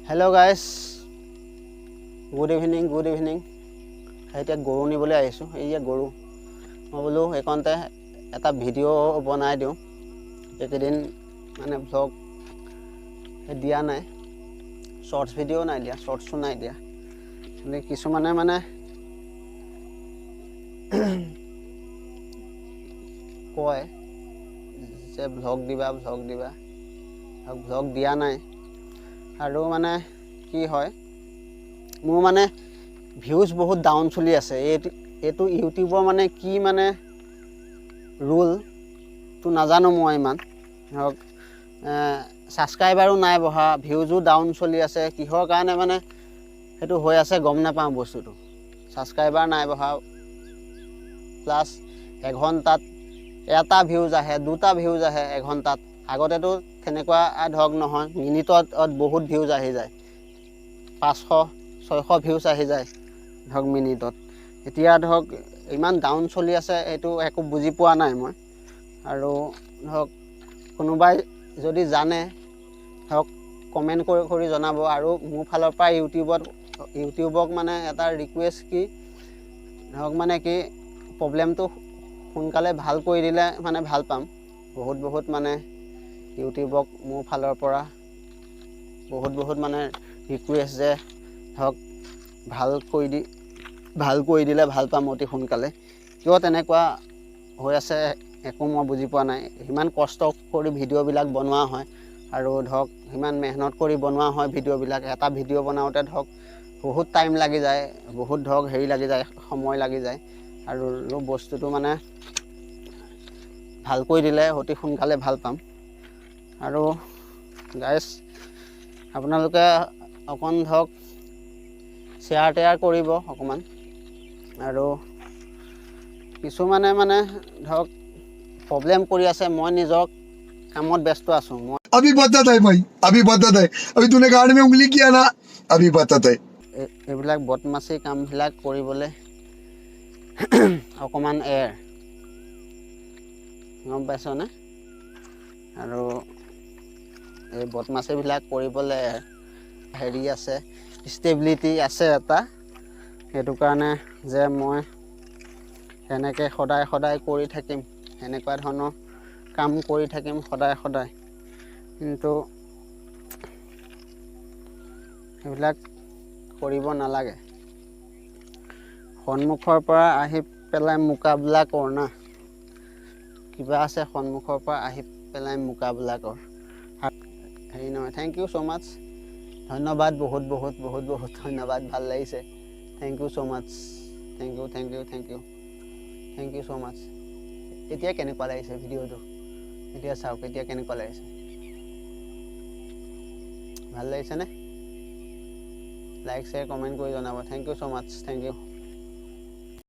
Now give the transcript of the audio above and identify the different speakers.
Speaker 1: Hello guys, good evening. এতিয়া গৰু নিবলৈ আহিছোঁ। এই যে গৰু মই বোলো এইকণতে এটা ভিডিঅ' বনাই দিওঁ। এইকেইদিন মানে ভ্লগ দিয়া নাই, শৰ্টছ ভিডিঅ' নাই দিয়া, শৰ্টছো নাই দিয়া। কিন্তু কিছুমানে মানে কয় যে ভ্লগ দিবা, ভ্লগ দিয়া নাই। আৰু মানে কি হয়, মোৰ মানে ভিউজ বহুত ডাউন চলি আছে। এইটো ইউটিউবৰ মানে কি মানে ৰুলটো নাজানো মই ইমান। ধৰক ছাবস্ক্ৰাইবাৰো নাই বঢ়া, ভিউজো ডাউন চলি আছে। কিহৰ কাৰণে মানে সেইটো হৈ আছে গম নাপাওঁ বস্তুটো। ছাবস্ক্ৰাইবাৰ নাই বঢ়া, প্লাছ এঘণ্টাত এটা ভিউজ আহে, দুটা ভিউজ আহে এঘণ্টাত। আগতেতো তেনেকুৱা ধৰক নহয়, মিনিটত বহুত ভিউজ আহি যায়, 500-600 ভিউজ আহি যায় ধৰক মিনিটত। এতিয়া ধৰক ইমান ডাউন চলি আছে, এইটো একো বুজি পোৱা নাই মই। আৰু ধৰক কোনোবাই যদি জানে ধৰক কমেণ্ট কৰি জনাব। আৰু মোৰ ফালৰ পৰা ইউটিউবক মানে এটা ৰিকুৱেষ্ট কি, ধৰক মানে কি প্ৰব্লেমটো সোনকালে ভাল কৰি দিলে মানে ভাল পাম। বহুত মানে ইউটিউবক মোৰ ফালৰ পৰা বহুত মানে ৰিকুৱেষ্ট যে ধৰক ভাল কৰি দিলে ভাল পাম অতি সোনকালে। কিয় তেনেকুৱা হৈ আছে একো মই বুজি পোৱা নাই। সিমান কষ্ট কৰি ভিডিঅ'বিলাক বনোৱা হয়, আৰু ধৰক সিমান মেহনত কৰি বনোৱা হয় ভিডিঅ'বিলাক। এটা ভিডিঅ' বনাওঁতে ধৰক বহুত টাইম লাগি যায়, বহুত ধৰক লাগি যায়, সময় লাগি যায়। আৰু বস্তুটো মানে ভাল কৰি দিলে অতি সোনকালে ভাল পাম। আৰু গাইজ আপোনালোকে অকণ ধৰক শ্বেয়াৰ কৰিব অকণমান। আৰু কিছুমানে মানে ধৰক প্ৰব্লেম কৰি আছে, মই নিজৰ কামত ব্যস্ত আছোঁ।
Speaker 2: अभी बदत है भाई, अभी बदत है। अभी तूने गाड़ी में उंगली किया ना, अभी बदत है।
Speaker 1: এইবিলাক বদমাছি কামবিলাক কৰিবলৈ অকণমান গম পাইছনে? আৰু এই বদমাছিবিলাক কৰিবলৈ আছে, ষ্টেবিলিটি আছে এটা। সেইটো কাৰণে যে মই সেনেকৈ সদায় কৰি থাকিম, সেনেকুৱা ধৰণৰ কাম কৰি থাকিম সদায়। কিন্তু সেইবিলাক কৰিব নালাগে। সন্মুখৰ পৰা আহি পেলাই মোকাবিলা কৰ না, কিবা আছে সন্মুখৰ পৰা আহি পেলাই মোকাবিলা কৰ। হেৰি নহয়, থেংক ইউ ছ' মাছ, ধন্যবাদ, বহুত ধন্যবাদ, ভাল লাগিছে। Thank you so' much, thank you so' much. এতিয়া কেনেকুৱা লাগিছে ভিডিঅ'টো? এতিয়া চাওক, এতিয়া কেনেকুৱা লাগিছে? ভাল লাগিছেনে? লাইক শ্বেয়াৰ কমেণ্ট কৰি জনাব। Thank you so' much, thank U.